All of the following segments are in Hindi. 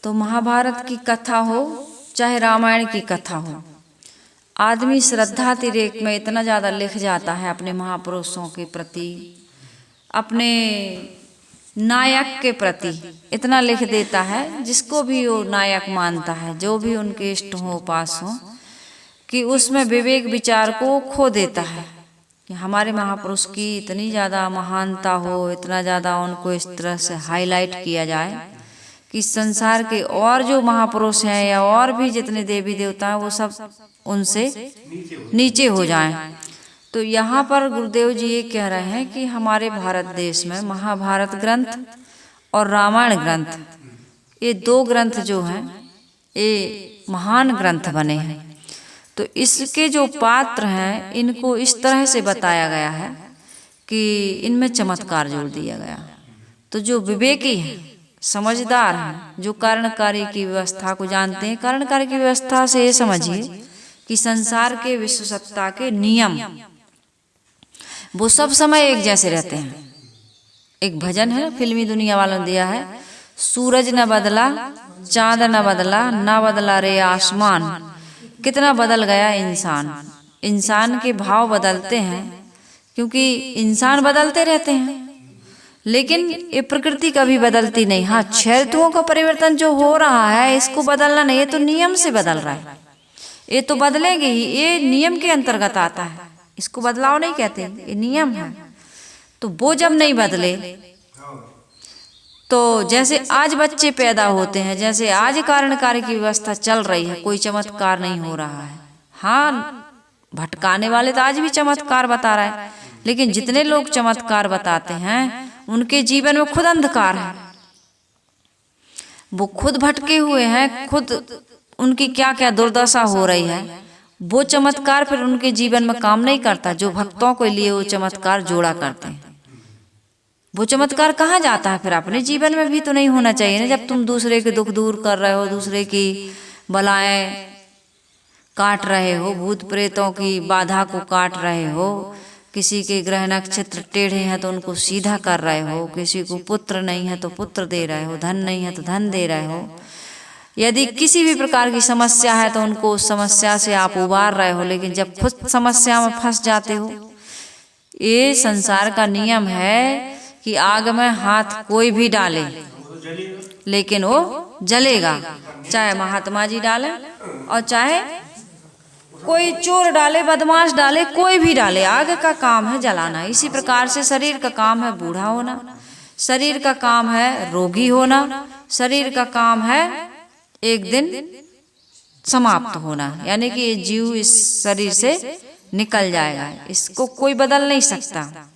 तो महाभारत की कथा हो चाहे रामायण की कथा हो, आदमी श्रद्धातिरेक में इतना ज़्यादा लिख जाता है अपने महापुरुषों के प्रति, अपने नायक के प्रति इतना लिख देता है, जिसको भी वो नायक मानता है, जो भी उनके इष्ट हो पास हो, कि उसमें विवेक विचार को खो देता है कि हमारे महापुरुष की इतनी ज़्यादा महानता हो, इतना ज़्यादा उनको इस तरह से हाईलाइट किया जाए कि संसार के और जो महापुरुष हैं या और भी जितने देवी देवता हैं वो सब उनसे नीचे हो जाएं। तो यहाँ पर गुरुदेव जी ये कह रहे हैं कि हमारे भारत देश में महाभारत ग्रंथ और रामायण ग्रंथ, ये दो ग्रंथ जो हैं ये महान ग्रंथ बने हैं। तो इसके जो पात्र हैं इनको इस तरह से बताया गया है कि इनमें चमत्कार जोड़ दिया गया। तो जो विवेकी हैं, समझदार हैं, जो कारणकारी की व्यवस्था को जानते हैं, कारणकारी की व्यवस्था से ये समझिए कि संसार के विश्व सत्ता के नियम वो सब समय एक जैसे रहते हैं। एक भजन है ना, फिल्मी दुनिया वालों ने दिया है, सूरज न बदला, चांद न बदला, न बदला रे आसमान, कितना बदल गया इंसान। इंसान के भाव बदलते हैं क्योंकि इंसान बदलते रहते हैं, लेकिन ये प्रकृति कभी बदलती नहीं। हाँ, 6 ऋतुओं का परिवर्तन जो हो रहा है इसको बदलना नहीं, ये तो नियम से बदल रहा है, ये तो बदलेंगे ही, ये नियम के अंतर्गत आता है, इसको बदलाव नहीं कहते, ये नियम है। तो वो जब नहीं बदले, तो जैसे आज बच्चे पैदा होते हैं, जैसे आज कारण कार्य की व्यवस्था चल रही है, कोई चमत्कार नहीं हो रहा है। हाँ, भटकाने वाले तो आज भी चमत्कार बता रहा है, लेकिन जितने लोग चमत्कार बताते हैं उनके जीवन में खुद अंधकार है, वो खुद भटके हुए हैं, खुद उनकी क्या क्या दुर्दशा हो रही है। वो चमत्कार फिर उनके जीवन में काम नहीं करता जो भक्तों के लिए वो चमत्कार जोड़ा करते हैं। वो चमत्कार कहाँ जाता है फिर? अपने जीवन में भी तो नहीं होना चाहिए ना। जब तुम दूसरे के दुख दूर कर रहे हो, दूसरे की बलाएं काट रहे हो, भूत प्रेतों की बाधा को काट रहे हो, किसी के ग्रह नक्षत्र टेढ़े हैं तो उनको सीधा कर रहे हो, किसी को पुत्र नहीं है तो पुत्र दे रहे हो, धन नहीं है तो धन दे रहे हो, यदि किसी भी प्रकार की समस्या है तो उनको उस समस्या से आप उबार रहे हो, लेकिन जब खुद समस्या में फंस जाते हो, ये संसार का नियम है कि आग में हाथ कोई भी डाले लेकिन वो जलेगा, चाहे महात्मा जी डाले और चाहे कोई चोर डाले, बदमाश डाले, कोई भी डाले, आग का काम है जलाना। इसी प्रकार से शरीर का काम है बूढ़ा होना, शरीर का काम है रोगी होना, शरीर का काम है एक दिन समाप्त होना, यानी कि ये जीव इस शरीर से निकल जाएगा, इसको कोई बदल नहीं सकता।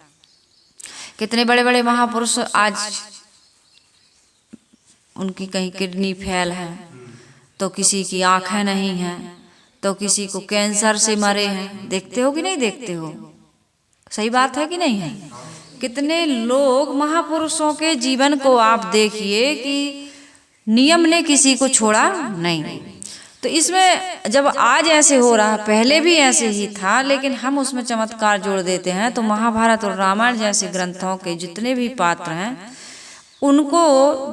कितने बड़े बड़े महापुरुष आज उनकी कहीं किडनी फेल है, तो किसी की आंखें नहीं हैं, तो किसी को कैंसर से मरे हैं। देखते हो कि नहीं देखते हो? सही बात है कि नहीं है? कितने लोग महापुरुषों के जीवन को आप देखिए कि नियम ने किसी को छोड़ा नहीं। तो इसमें जब आज ऐसे हो रहा, पहले भी ऐसे ही था, लेकिन हम उसमें चमत्कार जोड़ देते हैं। तो महाभारत और रामायण जैसे ग्रंथों के जितने भी पात्र हैं उनको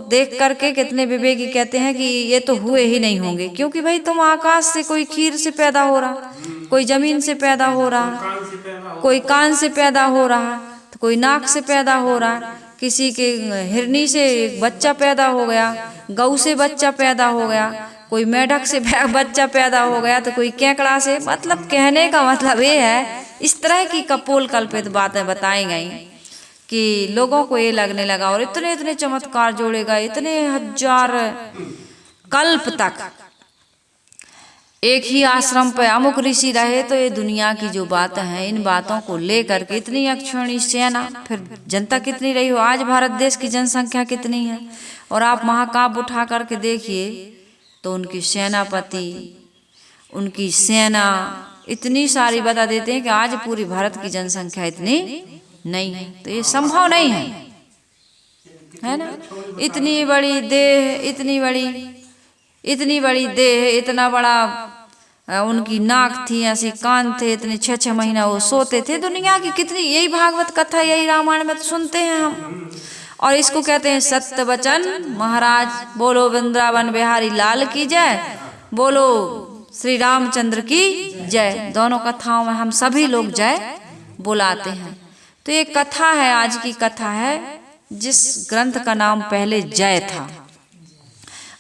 देख करके कितने विवेकी कहते हैं कि ये तो हुए ही नहीं होंगे, क्योंकि भाई तुम आकाश से कोई खीर से पैदा हो रहा, कोई जमीन से पैदा हो रहा, कोई कान से पैदा हो रहा, तो कोई नाक से पैदा हो रहा, किसी के हिरनी से बच्चा पैदा हो गया, गऊ से बच्चा पैदा हो गया, कोई मेढक से बच्चा पैदा हो गया, तो कोई केकड़ा से। मतलब कहने का मतलब ये है, इस तरह की कपोल कल्पित बातें बताई गई कि लोगों को ये लगने लगा, और इतने इतने चमत्कार जोड़े गए, इतने हजार कल्प तक एक ही आश्रम पे अमुक ऋषि रहे, तो ये दुनिया की जो बातें हैं, इन बातों को लेकर के इतनी अक्षौणी सेना, फिर जनता कितनी रही हो। आज भारत देश की जनसंख्या कितनी है, और आप महाकाव्य उठा करके देखिए तो उनकी सेनापति, उनकी सेना इतनी सारी बता देते हैं कि आज पूरी भारत की जनसंख्या इतनी नहीं है। तो ये संभव नहीं है ना? इतनी बड़ी देह, इतनी बड़ी देह, इतना बड़ा उनकी नाक थी, ऐसी कान थे, इतने 6-6 महीना वो सोते थे। दुनिया की कितनी, यही भागवत कथा, यही रामायण में तो सुनते हैं हम। और इसको कहते हैं सत्य वचन महाराज। बोलो वृंदावन बिहारी लाल की जय, बोलो श्री रामचंद्र की जय। दोनों कथाओं में हम सभी लोग जय बुलाते हैं। तो ये कथा है, आज की कथा है, जिस ग्रंथ का नाम पहले जय था,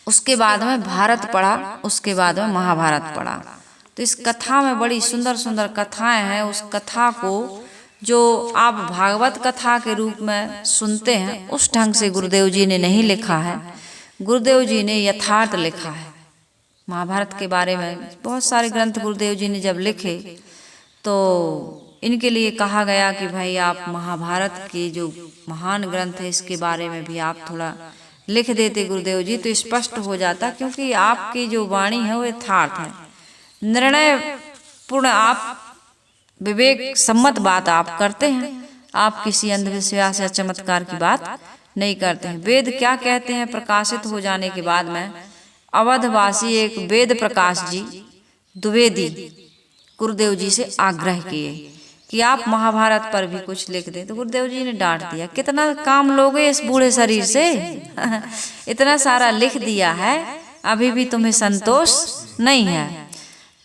उसके बाद में भारत पढ़ा, उसके बाद में महाभारत पढ़ा। तो इस कथा में बड़ी सुंदर सुंदर कथाएं हैं। उस कथा को जो आप भागवत कथा के रूप में सुनते हैं, उस ढंग से गुरुदेव जी ने नहीं लिखा है। गुरुदेव जी ने यथार्थ लिखा है। महाभारत के बारे में बहुत सारे ग्रंथ गुरुदेव जी ने जब लिखे तो इनके लिए कहा गया कि भाई आप महाभारत के जो महान ग्रंथ है इसके बारे में भी आप थोड़ा लिख देते गुरुदेव जी, तो स्पष्ट हो जाता। क्योंकि आपकी जो वाणी है वो यथार्थ है, निर्णय पूर्ण, आप विवेक सम्मत बात आप करते हैं। आप किसी अंधविश्वास या चमत्कार की बात नहीं करते हैं। वेद क्या कहते हैं, प्रकाशित हो जाने के बाद में अवधवासी एक वेद प्रकाश जी द्विवेदी गुरुदेव जी से आग्रह किए कि आप महाभारत पर भी कुछ लिख दें। तो गुरुदेव जी ने डांट दिया, कितना काम लोगे इस बूढ़े शरीर से इतना सारा लिख दिया है, अभी भी तुम्हें संतोष नहीं है।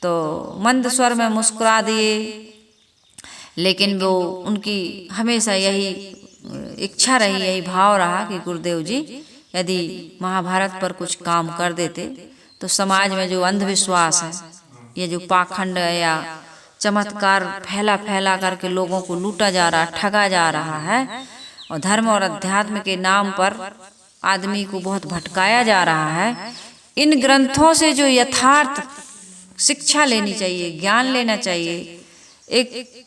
तो मंद स्वर में मुस्कुरा दिए, लेकिन वो उनकी हमेशा यही इच्छा रही, यही भाव रहा कि गुरुदेव जी यदि महाभारत पर कुछ काम कर देते तो समाज में जो अंधविश्वास है, ये जो पाखंड है या चमत्कार फैला फैला करके लोगों को लूटा जा रहा, ठगा जा रहा है, और धर्म और अध्यात्म के नाम पर आदमी को बहुत भटकाया जा रहा है, इन ग्रंथों से जो यथार्थ शिक्षा लेनी चाहिए, ज्ञान लेना चाहिए, एक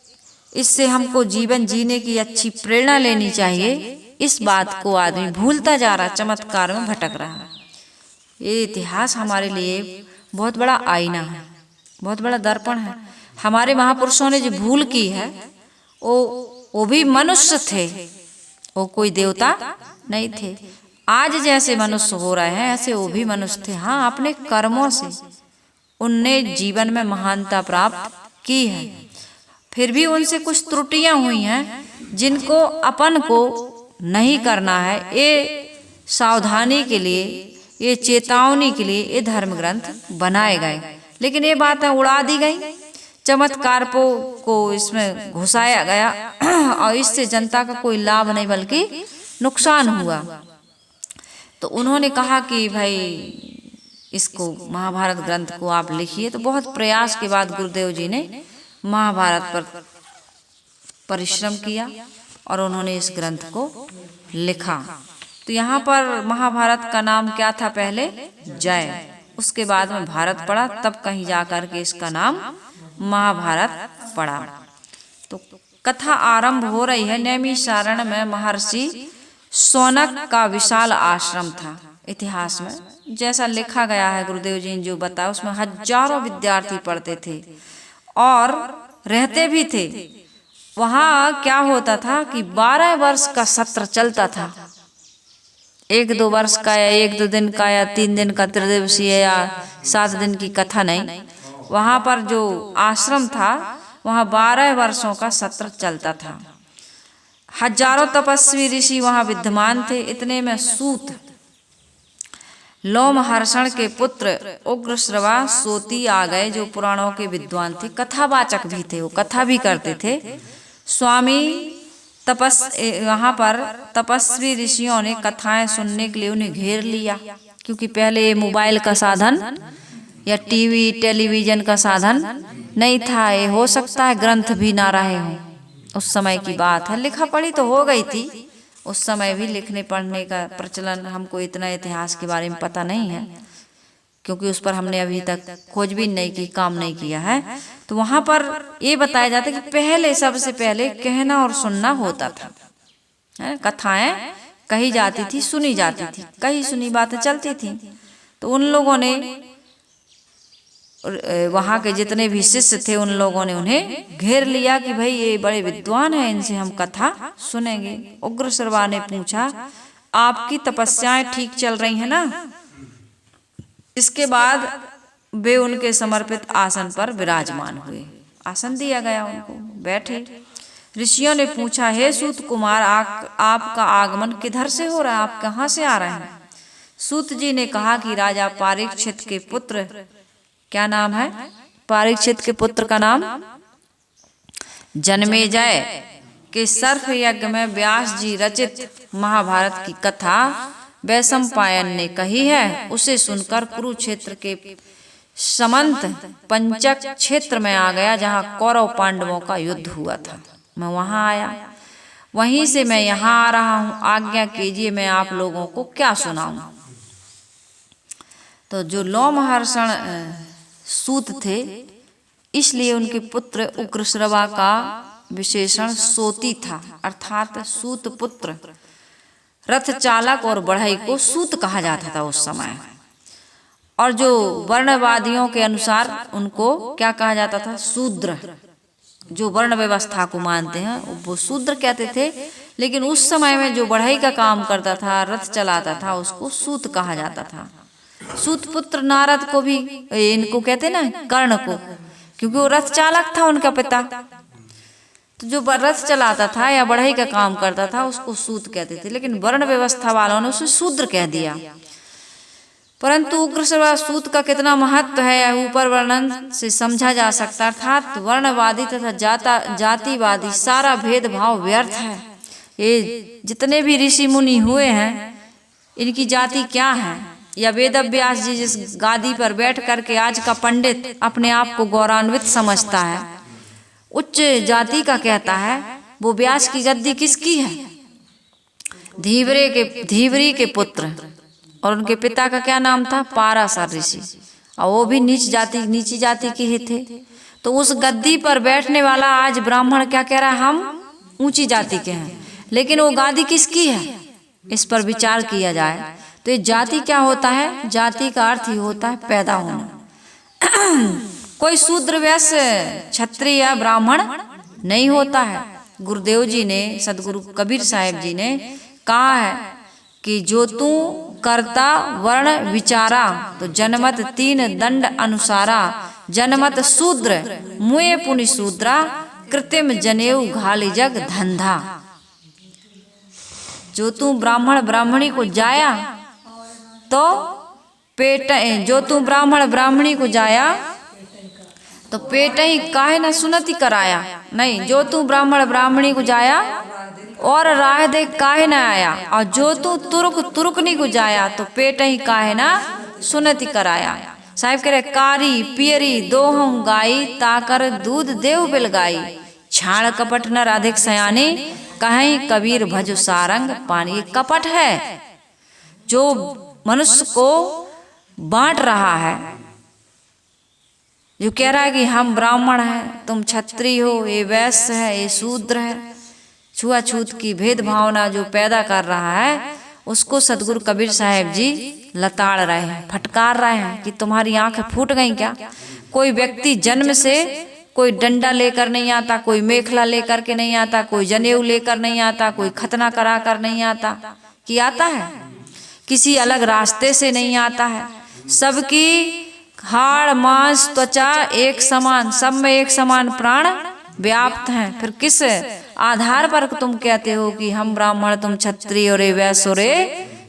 इससे हमको जीवन जीने की अच्छी प्रेरणा लेनी चाहिए, इस बात को आदमी भूलता जा रहा, चमत्कार में भटक रहा। ये इतिहास हमारे लिए बहुत बड़ा आईना है, बहुत बड़ा दर्पण है। हमारे महापुरुषों ने जो भूल की है वो भी मनुष्य थे, वो कोई देवता नहीं थे। आज जैसे मनुष्य हो रहे हैं ऐसे वो भी मनुष्य थे। हाँ, अपने कर्मों से उनने जीवन में महानता प्राप्त की है, फिर भी उनसे कुछ त्रुटियां हुई हैं जिनको अपन को नहीं करना है। ये सावधानी के लिए, ये चेतावनी के लिए ये धर्म ग्रंथ बनाए गए, लेकिन ये बातें उड़ा दी गई, चमत्कार को इसमें घुसाया गया और इससे जनता का कोई लाभ नहीं बल्कि नुकसान हुआ। तो उन्होंने कहा कि भाई इसको महाभारत ग्रंथ को आप लिखिए। तो बहुत प्रयास के बाद गुरुदेव जी ने महाभारत पर परिश्रम किया और उन्होंने इस ग्रंथ को लिखा। तो यहाँ पर महाभारत का नाम क्या था, पहले जय, उसके बाद में भारत पड़ा, तब कहीं जाकर के इसका नाम महाभारत पड़ा। तो कथा आरंभ हो रही है। नैमिषारण्य में महर्षि शौनक का विशाल आश्रम था। इतिहास में जैसा लिखा गया है, गुरुदेव जी ने जो बताया, उसमें हजारों विद्यार्थी पढ़ते थे और रहते भी थे। वहाँ क्या होता था कि 12 वर्ष का सत्र चलता था। 1-2 वर्ष का या 1-2 दिन का या 3 दिन का त्रिदिवसीय या 7 दिन की कथा नहीं। वहाँ पर जो आश्रम था वहाँ 12 वर्षों का सत्र चलता था। हजारों तपस्वी ऋषि वहाँ विद्यमान थे। इतने में सूत लोमहर्षण के पुत्र उग्रश्रवा सोती आ गए, जो पुराणों के विद्वान थे, कथावाचक भी थे, वो कथा भी करते थे। स्वामी यहाँ पर तपस्वी ऋषियों ने कथाएं सुनने के लिए उन्हें घेर लिया, क्योंकि पहले ये मोबाइल का साधन या टीवी टेलीविजन का साधन नहीं था। ये हो सकता है ग्रंथ भी ना रहे हों, उस समय की बात है। लिखा पढ़ी तो हो गई थी उस समय भी, लिखने पढ़ने का प्रचलन, हमको इतना इतिहास के बारे में पता नहीं है क्योंकि उस पर हमने अभी तक खोजबीन नहीं की, काम नहीं किया है। तो वहाँ पर ये बताया जाता है कि पहले, सबसे पहले कहना और सुनना होता था, है? कथाएं कही जाती थी, सुनी जाती थी, कही सुनी बातें चलती थी। तो उन लोगों ने, वहाँ के जितने भी शिष्य थे, उन लोगों ने उन्हें घेर लिया कि भाई ये बड़े विद्वान हैं, इनसे हम कथा सुनेंगे। उग्रश्रवा ने पूछा, आपकी तपस्याएं ठीक चल रही हैं ना? इसके बाद वे उनके समर्पित आसन पर विराजमान हुए। आसन दिया गया उनको, बैठे। ऋषियों ने पूछा, हे सूत कुमार, आपका आगमन किधर से हो रहा है, आप कहाँ से आ रहे हैं? सूत जी ने कहा कि राजा परीक्षित के पुत्र, क्या नाम है परीक्षित के पुत्र का नाम? जन्मेजय के सर्प यज्ञ में व्यास जी रचित महाभारत की कथा वैशंपायन ने कही है। उसे सुनकर कुरुक्षेत्र के समंत पंचक क्षेत्र में आ गया, जहाँ कौरव पांडवों का युद्ध हुआ था। मैं वहां आया, वहीं से मैं यहाँ आ रहा हूँ। आज्ञा कीजिए, मैं आप लोगों को क्या सुनाऊं। तो जो लोमहर्षण सूत थे, इसलिए उनके पुत्र उग्रश्रवा का विशेषण सोती था, अर्थात सूत पुत्र। रथ चालक और बढ़ई को सूत कहा जाता था उस समय। और जो वर्णवादियों के अनुसार उनको क्या कहा जाता था? शूद्र। जो वर्ण व्यवस्था को मानते हैं वो शूद्र कहते थे, लेकिन उस समय में जो बढ़ई का काम करता था, रथ चलाता था, उसको सूत कहा जाता था। सूत पुत्र नारद को भी इनको कहते ना, कर्ण को, क्योंकि वो रथ चालक था उनका पिता। तो जो रथ चलाता था या बढ़ई का काम करता था उसको सूत कहते थे, लेकिन वर्ण व्यवस्था वालों ने उसे शूद्र कह दिया। परंतु उग्रश्रवा सूत का कितना महत्व है यह ऊपर वर्णन से समझा जा सकता। अर्थात वर्णवादी तथा जातिवादी सारा भेदभाव व्यर्थ है। ये जितने भी ऋषि मुनि हुए हैं, इनकी जाति क्या है? या वेद व्यास जी जिस गादी पर बैठ करके आज का पंडित अपने आप को गौरवान्वित समझता है, उच्च जाति का कहता है, वो व्यास की गद्दी किसकी है? धीवरी के पुत्र, और उनके पिता का क्या नाम था? पाराशर ऋषि, और वो भी नीची जाति के ही थे। तो उस गद्दी पर बैठने वाला आज ब्राह्मण क्या कह रहा है? हम ऊंची जाति के हैं, लेकिन वो गादी किसकी है? इस पर विचार किया जाए तो ये जाति क्या होता है? जाति का अर्थ ही होता है पैदा होना। कोई शूद्र वैश्य क्षत्रिय या ब्राह्मण नहीं होता है। गुरुदेव जी ने, सदगुरु कबीर साहिब जी ने कहा है कि जो तू करता वर्ण विचारा, तो जनमत 3 दंड अनुसारा, जनमत शूद्र मुए पुनि शूद्रा, कृत्रिम जनेऊ घाली जग धंधा। जो तू ब्राह्मण ब्राह्मणी को जाया तो पेट, जो तू ब्राह्मण ब्राह्मणी को जाया तो पेट ही काहे न सुनति कराया। नहीं, जो तू ब्राह्मण ब्राह्मणी को जाया और राह दे काहे न आया, और जो तू तुर्कनी को जाया तो पेट ही काहे न सुनति कराया। साहिब कह रहे, कारी पियरी दोहं गाई, ताकर दूध देव बिल गाई, छाड़ कपट न राधिक सयानी, कहीं कबीर भजो सारंग पानी। ये कपट है जो मनुष्य को बांट रहा है, जो कह रहा है कि हम ब्राह्मण हैं, तुम क्षत्रिय हो, ये वैश्य है, ये शूद्र है। छुआछूत की भेद भावना जो पैदा कर रहा है, उसको सदगुरु कबीर साहिब जी लताड़ रहे हैं, फटकार रहे हैं कि तुम्हारी आंखें फूट गई क्या? कोई व्यक्ति जन्म से कोई डंडा लेकर नहीं आता, कोई मेखला लेकर के नहीं आता, कोई जनेऊ लेकर नहीं आता, कोई खतना करा कर नहीं आता, कि आता है? किसी अलग रास्ते से नहीं आता है। सबकी हाड़ मांस त्वचा एक समान, सब में एक समान प्राण व्याप्त हैं। फिर किस आधार पर तुम कहते हो कि हम ब्राह्मण, तुम क्षत्रिय और वैश्य और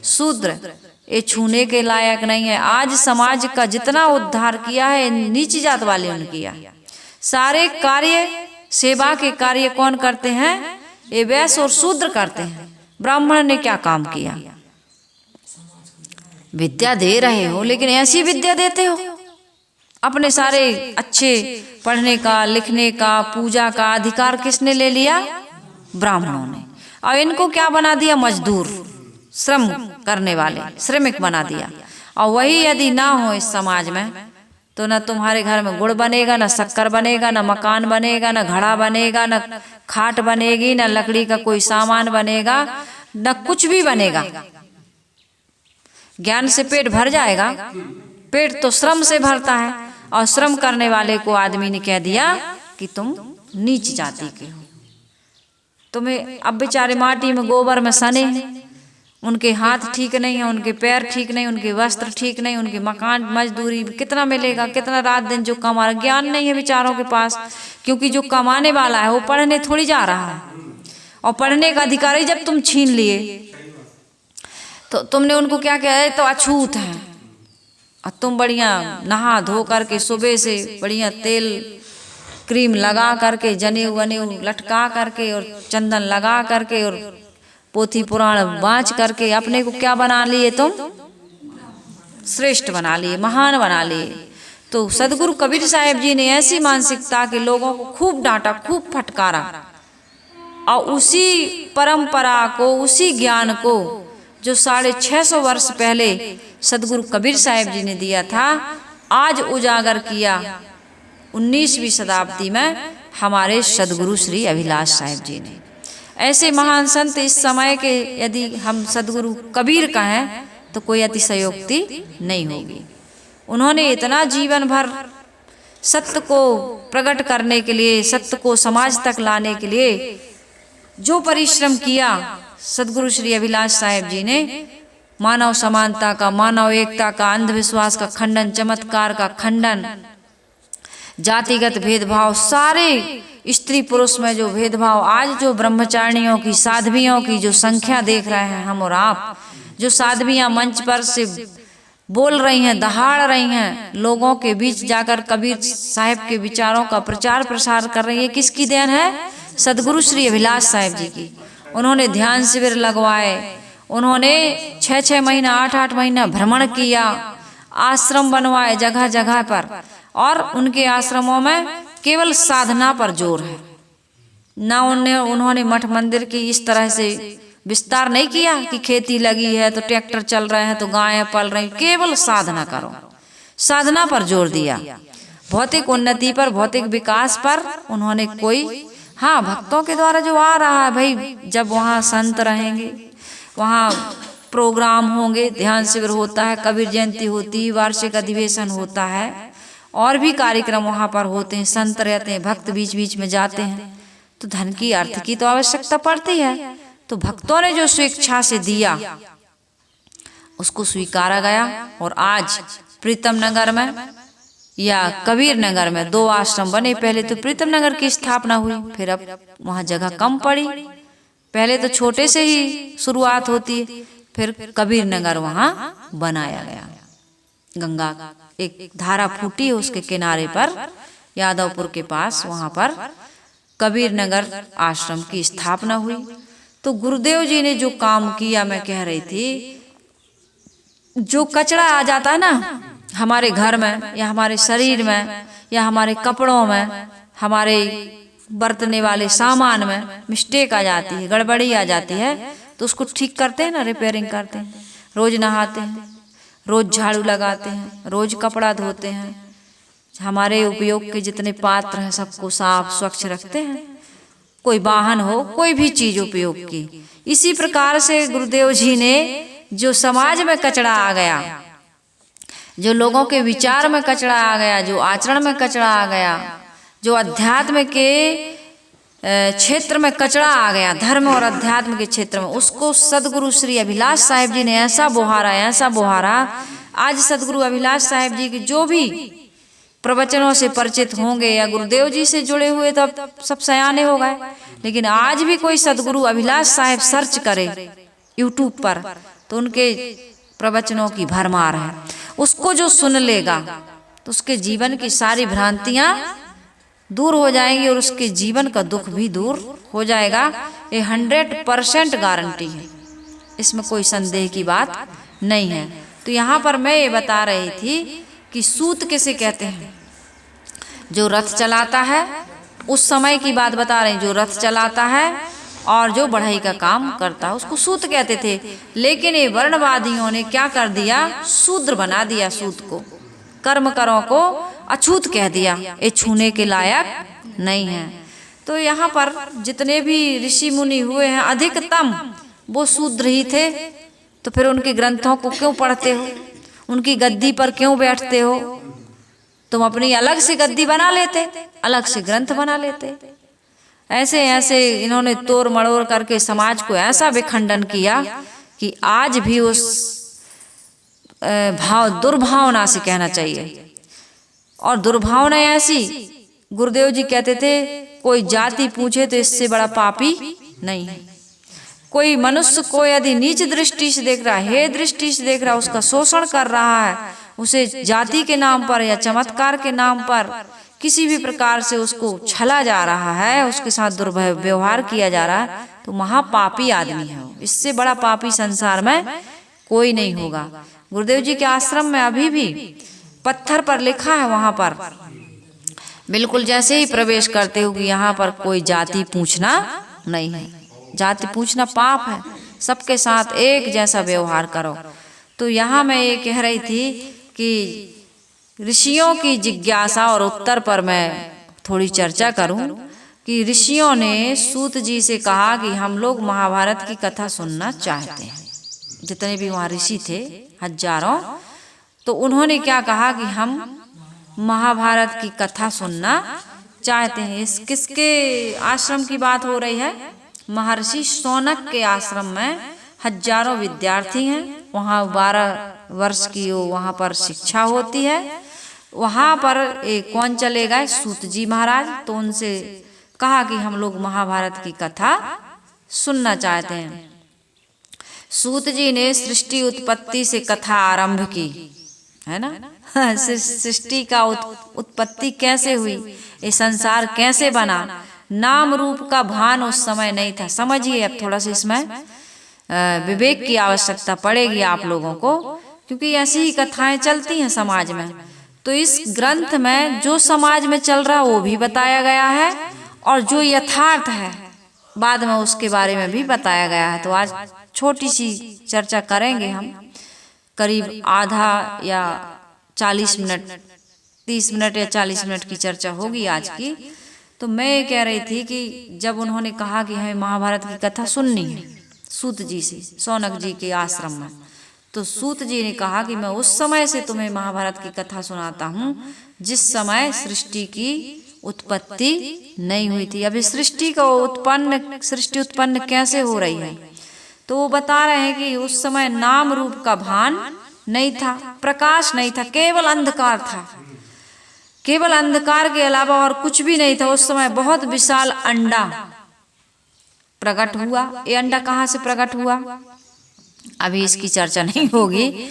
शूद्र? ये छूने के लायक नहीं है। आज समाज का जितना उद्धार किया है नीची जात वाले ने किया। सारे कार्य, सेवा के कार्य कौन करते हैं? ये वैश्य और शूद्र करते हैं। ब्राह्मण ने क्या काम किया? विद्या दे रहे हो, लेकिन ऐसी विद्या देते हो। अपने सारे अच्छे पढ़ने का, लिखने का, पूजा का अधिकार किसने ले लिया? ब्राह्मणों ने। और इनको क्या बना दिया? मजदूर, श्रम करने वाले, श्रमिक बना दिया। और वही यदि ना हो इस समाज में, तो न तुम्हारे घर में गुड़ बनेगा, न शक्कर बनेगा, न मकान बनेगा, न घड़ा बनेगा, न खाट बनेगी, न लकड़ी का कोई सामान बनेगा, न कुछ भी बनेगा। ज्ञान से पेट भर जाएगा? पेट तो श्रम से भरता है, और श्रम करने वाले को आदमी ने कह दिया कि तुम नीच जाति के हो। तुम्हें अब बेचारे माटी में गोबर में सने हैं, उनके हाथ ठीक नहीं है, उनके पैर ठीक नहीं, उनके वस्त्र ठीक नहीं, उनके मकान मजदूरी कितना मिलेगा, कितना रात दिन जो कमा रहा, ज्ञान नहीं है बेचारों के पास। क्योंकि जो कमाने वाला है वो पढ़ने थोड़ी जा रहा है, और पढ़ने का अधिकार ही जब तुम छीन लिए तो तुमने उनको क्या किया है, तो अछूत है। और तुम बढ़िया नहा धो करके सुबह से बढ़िया तेल क्रीम लगा करके, जनेऊ वनेऊ लटका करके और चंदन लगा करके और पोथी पुराण बाँच करके अपने को क्या बना लिए तुम, श्रेष्ठ बना लिए, महान बना लिए। तो सदगुरु कबीर साहब जी ने ऐसी मानसिकता के लोगों को खूब डांटा, खूब फटकारा, और उसी परंपरा को, उसी ज्ञान को जो 650 वर्ष पहले सदगुरु कबीर साहब जी ने दिया था, आज उजागर किया 19वीं शताब्दी में हमारे सदगुरु श्री अभिलाष साहब जी ने। ऐसे महान संत इस समय के यदि हम सदगुरु कबीर कहें तो कोई अतिशयोक्ति नहीं होगी। उन्होंने इतना जीवन भर सत्य को प्रकट करने के लिए, सत्य को समाज तक लाने के लिए जो परिश्रम किया, सदगुरु श्री अभिलाष साहब जी ने मानव समानता का, मानव एकता का, अंधविश्वास का खंडन, चमत्कार का खंडन, जातिगत भेदभाव, सारे स्त्री पुरुष में जो भेदभाव, आज जो ब्रह्मचारिणियों की, साध्वियों की जो संख्या देख रहे हैं हम और आप, जो साध्वियां मंच पर से बोल रही हैं, दहाड़ रही हैं, लोगों के बीच जाकर कबीर साहब के विचारों का प्रचार प्रसार कर रही है, किसकी देन है, सदगुरु श्री अभिलाष साहब जी की। उन्होंने ध्यान शिविर लगवाए, उन्होंने 6-6 महीना, 8-8 महीना भ्रमण किया, आश्रम बनवाए जगह जगह पर, और उनके आश्रमों में केवल साधना पर जोर है। ना उन्होंने मठ मंदिर की इस तरह से विस्तार नहीं किया कि खेती लगी है तो ट्रैक्टर चल रहे हैं तो गायें पल रही, केवल साधना करो, साधना पर जोर दिया। भौतिक उन्नति पर, भौतिक विकास पर उन्होंने कोई, हाँ भक्तों के द्वारा जो आ रहा है भाई, जब वहाँ संत रहेंगे, वहाँ प्रोग्राम होंगे, ध्यान शिविर होता है, कबीर जयंती होती है, वार्षिक अधिवेशन होता है, और भी कार्यक्रम वहाँ पर होते हैं, संत रहते हैं, भक्त बीच बीच में जाते हैं, तो धन की, अर्थ की तो आवश्यकता पड़ती है। तो भक्तों ने जो स्वेच्छा से दिया उसको स्वीकारा गया, और आज प्रीतम नगर में या कबीर नगर में 2 आश्रम बने। पहले तो प्रीतम नगर की स्थापना हुई, फिर अब वहाँ जगह कम पड़ी, पहले तो छोटे से ही शुरुआत होती है, फिर कबीर नगर वहाँ बनाया गया। गंगा एक धारा फूटी है उसके किनारे पर, यादवपुर के पास, वहाँ पर कबीर नगर आश्रम की स्थापना हुई। तो गुरुदेव जी ने जो काम किया, मैं कह रही थी, जो कचरा आ जाता है ना हमारे घर में या हमारे शरीर में या हमारे कपड़ों में, हमारे बरतने वाले सामान में मिस्टेक आ जाती है, गड़बड़ी आ जाती है, तो उसको ठीक करते हैं ना, रिपेयरिंग करते हैं, रोज नहाते हैं, रोज झाड़ू लगाते हैं, रोज कपड़ा धोते हैं, हमारे उपयोग के जितने पात्र हैं सबको साफ स्वच्छ रखते हैं, कोई वाहन हो, कोई भी चीज उपयोग की। इसी प्रकार से गुरुदेव जी ने जो समाज में कचरा आ गया, जो लोगों के विचार में कचरा आ गया, जो आचरण में कचरा आ गया, जो अध्यात्म के क्षेत्र में कचरा आ गया, धर्म और अध्यात्म के क्षेत्र में, उसको सदगुरु श्री अभिलाष साहब जी ने ऐसा बोहारा, ऐसा बोहारा। आज सदगुरु अभिलाष साहब जी के जो भी प्रवचनों से परिचित होंगे या गुरुदेव जी से जुड़े हुए तो अब सब सयाने हो गए, लेकिन आज भी कोई सदगुरु अभिलाष साहब सर्च करे यूट्यूब पर तो उनके प्रवचनों की भरमार है। उसको जो सुन लेगा तो उसके जीवन की सारी भ्रांतियां दूर हो जाएंगी और उसके जीवन का दुख भी दूर हो जाएगा। ये 100% गारंटी है, इसमें कोई संदेह की बात नहीं है। तो यहाँ पर मैं ये बता रही थी कि सूत किसे कहते हैं, जो रथ चलाता है, उस समय की बात बता रही, जो रथ चलाता है और जो बढ़ई का काम करता है उसको सूत कहते थे। लेकिन ये वर्णवादियों ने क्या कर दिया, शूद्र बना दिया सूत को, कर्म करों को अछूत कह दिया, ये छूने के लायक नहीं है। तो यहाँ पर जितने भी ऋषि मुनि हुए हैं अधिकतम वो शूद्र ही थे, तो फिर उनके ग्रंथों को क्यों पढ़ते हो, उनकी गद्दी पर क्यों बैठते हो? तुम अपनी अलग से गद्दी बना लेते, अलग से ग्रंथ बना लेते। ऐसे ऐसे इन्होंने तोड़ मड़ोड़ करके समाज को ऐसा विखंडन किया कि आज भी उस दुर्भावना से कहना चाहिए। और दुर्भावना ऐसी, गुरुदेव जी कहते थे कोई जाति पूछे तो इससे बड़ा पापी नहीं है। कोई मनुष्य को यदि नीच दृष्टि से देख रहा है, हे दृष्टि से देख रहा है, उसका शोषण कर रहा है, उसे जाति के नाम पर या चमत्कार के नाम पर किसी भी प्रकार से उसको छला जा रहा है, उसके साथ दुर्व्यवहार किया जा रहा है, तो महापापी आदमी है। इससे बड़ा पापी संसार में कोई नहीं होगा। गुरुदेव जी के आश्रम में अभी भी पत्थर पर लिखा है, वहां पर बिल्कुल जैसे ही प्रवेश करते हो कि यहाँ पर कोई जाति पूछना नहीं है, जाति पूछना पाप है, सबके साथ एक जैसा व्यवहार करो। तो यहाँ मैं ये कह रही थी कि ऋषियों की जिज्ञासा और उत्तर पर मैं थोड़ी चर्चा करूं कि ऋषियों ने सूत जी से कहा कि हम लोग महाभारत की कथा सुनना चाहते हैं। जितने भी वहाँ ऋषि थे हजारों, तो उन्होंने क्या कहा कि हम महाभारत की कथा सुनना चाहते हैं। इस किसके आश्रम की बात हो रही है? महर्षि शौनक के आश्रम में हजारों विद्यार्थी हैं। वहाँ 12 वर्ष की वहाँ पर शिक्षा होती है। वहाँ पर कौन चले गए? सूत जी महाराज। तो उनसे कहा कि हम लोग महाभारत की कथा सुनना चाहते हैं। सूत जी ने सृष्टि उत्पत्ति से कथा आरंभ की, है ना। सृष्टि का उत्पत्ति कैसे हुई, ये संसार कैसे बना, नाम रूप का भान उस समय नहीं था। समझिए, अब थोड़ा सा इसमें विवेक की आवश्यकता पड़ेगी आप लोगों को, क्योंकि ऐसी ही कथाएं चलती हैं समाज में। तो इस ग्रंथ में जो समाज में चल रहा वो भी बताया गया है, और जो यथार्थ है बाद में उसके बारे में भी बताया गया है। तो आज छोटी सी चर्चा करेंगे हम, करीब आधा या 40 मिनट, 30 मिनट या 40 मिनट की चर्चा होगी आज की। तो मैं ये कह रही थी कि जब उन्होंने कहा कि हमें महाभारत की कथा सुननी है सूत जी से, शौनक जी के आश्रम में, तो सूत जी ने कहा कि मैं उस समय से तुम्हें महाभारत की कथा सुनाता हूँ जिस समय सृष्टि की उत्पत्ति नहीं हुई थी। अभी सृष्टि उत्पन्न कैसे हो रही है? तो वो बता रहे हैं कि उस समय नाम रूप का भान नहीं था, प्रकाश नहीं था, केवल अंधकार था। केवल अंधकार के अलावा और कुछ भी नहीं था। उस समय बहुत विशाल अंडा प्रकट हुआ। ये अंडा कहाँ से प्रकट हुआ अभी इसकी चर्चा नहीं होगी।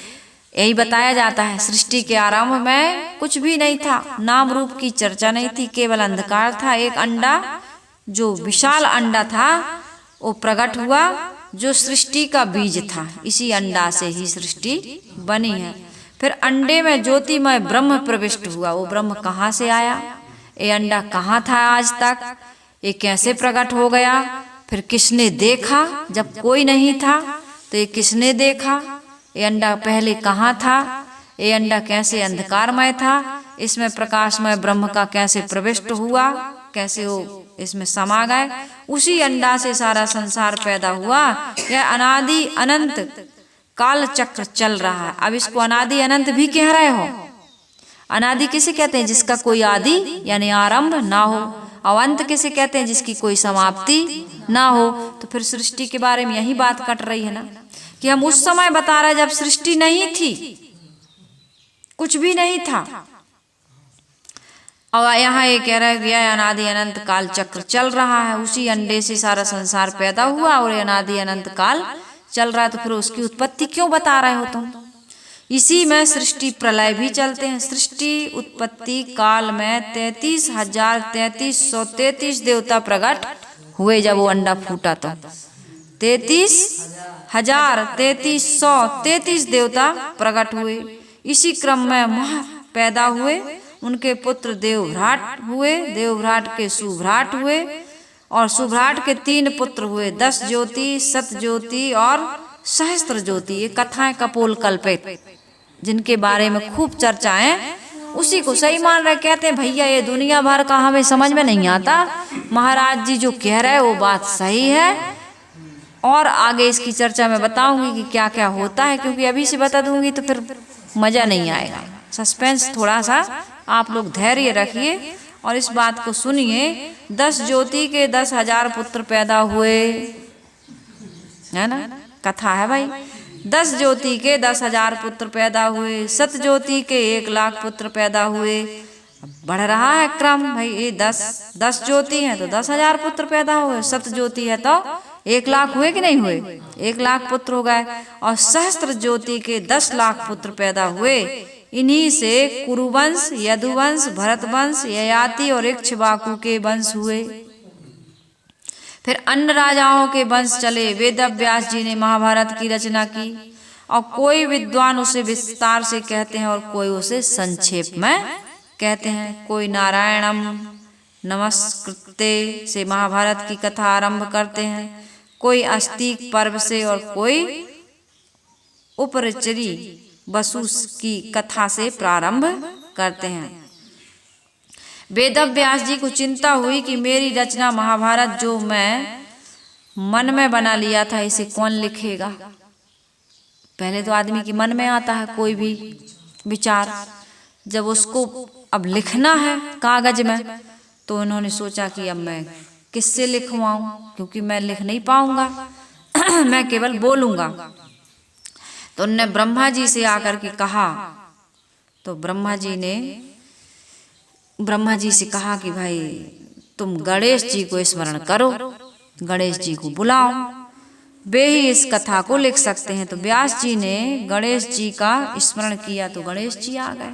यही बताया जाता है सृष्टि के आरंभ में कुछ भी नहीं था, नाम रूप की चर्चा नहीं थी, केवल अंधकार था। एक अंडा जो विशाल अंडा था वो प्रकट हुआ, जो सृष्टि का बीज था। इसी अंडा से ही सृष्टि बनी है। फिर अंडे में ज्योतिमय ब्रह्म प्रविष्ट हुआ। वो ब्रह्म कहाँ से आया? ये अंडा कहाँ था आज तक? ये कैसे प्रकट हो गया? फिर किसने देखा? जब कोई नहीं था तो ये किसने देखा? ये अंडा पहले कहाँ था? ये अंडा कैसे अंधकारमय था? इसमें प्रकाशमय ब्रह्म का कैसे प्रविष्ट हुआ? कैसे वो इसमें समा गए? उसी अंडा से सारा संसार पैदा हुआ। यह अनादि अनंत काल चक्र चल रहा है। अब इसको अनादि अनंत भी कह रहे हो। अनादि किसे कहते हैं? जिसका कोई आदि यानी आरंभ ना हो। और अंत किसे कहते हैं? जिसकी कोई समाप्ति ना हो। तो फिर सृष्टि के बारे में यही बात कट रही है ना, कि हम उस समय बता रहे जब सृष्टि नहीं थी, कुछ भी नहीं था। और यहाँ ये कह रहा है कि यह अनादि अनंत काल चक्र चल रहा है। उसी अंडे से सारा संसार पैदा हुआ और अनादि अनंत काल चल रहा है। तो फिर उसकी उत्पत्ति क्यों बता रहे हो तुम? इसी में सृष्टि प्रलय भी चलते हैं। सृष्टि उत्पत्ति काल में 33,3333 देवता प्रकट हुए। जब वो अंडा फूटा तो 33,3333 देवता प्रकट हुए। इसी क्रम में मह पैदा हुए। उनके पुत्र देवभ्राट हुए, देवभ्राट के सुभ्राट हुए, और सुभ्राट के 3 पुत्र हुए, 10 ज्योति, सत ज्योति और सहस्त्र ज्योति। ये कथाएं कपोल कल्पित, जिनके बारे में खूब चर्चाएं, उसी को सही मान रहे। कहते हैं भैया ये दुनिया भर का हमें समझ में नहीं आता, महाराज जी जो कह रहे वो बात सही है। और आगे इसकी चर्चा में बताऊंगी कि क्या क्या होता है, क्योंकि अभी से बता दूंगी तो फिर मजा नहीं आएगा। सस्पेंस थोड़ा सा आप लोग धैर्य रखिए और इस बात को सुनिए। 10 ज्योति के 10,000 पुत्र पैदा हुए, है ना। कथा है भाई। 10 ज्योति के 10,000 पुत्र पैदा हुए, 7 ज्योति के 1,00,000 पुत्र पैदा हुए। अब बढ़ रहा है क्रम भाई, ये 10 ज्योति है तो 10,000 पुत्र पैदा हुए, 7 ज्योति है तो 1,00,000 हुए कि नहीं हुए, 1,00,000 पुत्र हो गए। और सहस्त्र ज्योति के 10,00,000 पुत्र पैदा हुए। इन्हीं से कुरुवंश, यदुवंश, भरतवंश, ययाति और इक्ष्वाकु के वंश हुए। फिर अन्य राजाओं के वंश चले। वेद व्यास जी ने महाभारत की रचना की और कोई विद्वान उसे विस्तार से कहते हैं और कोई उसे संक्षेप में कहते हैं। कोई नारायणम नमस्कृते से महाभारत की कथा आरंभ करते हैं, कोई अस्तिक पर्व से और कोई उपरिचरी वसु की कथा से प्रारंभ करते हैं। वेद व्यास जी को चिंता हुई कि मेरी रचना महाभारत जो मैं मन में बना लिया था इसे कौन लिखेगा। पहले तो आदमी के मन में आता है कोई भी विचार, जब उसको अब लिखना है कागज में, तो उन्होंने सोचा कि अब मैं किससे लिखवाऊं, क्योंकि मैं लिख नहीं पाऊंगा मैं केवल बोलूंगा। तो उन्होंने ब्रह्मा जी से आकर के कहा, तो ब्रह्मा जी से कहा कि भाई तुम गणेश जी को स्मरण करो, गणेश जी को बुलाओ, वे ही इस कथा को लिख सकते हैं। तो व्यास जी ने गणेश जी का स्मरण किया तो गणेश जी आ गए।